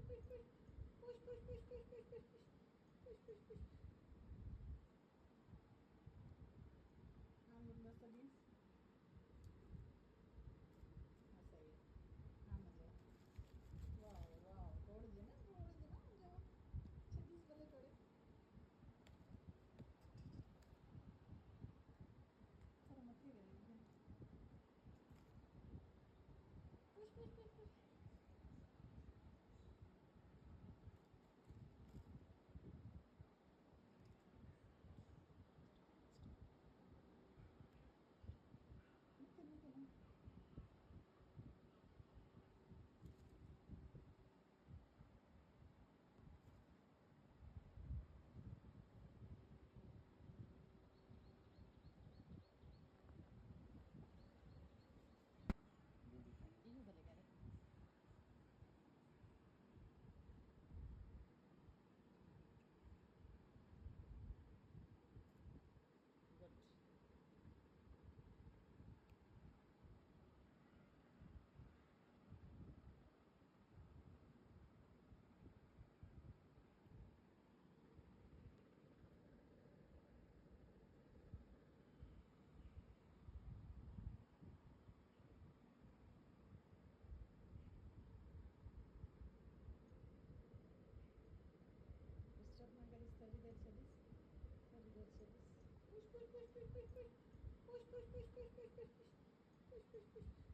push, push, push, push, push, push, push, push, push, push. Vamos, Mercedes. ऐसा ही है. हाँ मजा. वाह वाह, तोड़ दिया ना, जाओ. 26 वाले तोड़े. थोड़ा मत ही करेंगे. Push push push push. निकल निकल. इन्हें भले कह रहे. Good. Stop my guys, 30 there, Chalice. 30 there, Chalice. Push, push, push, push, push, push. Push, push, push, push, push, push, push. Push, push, push.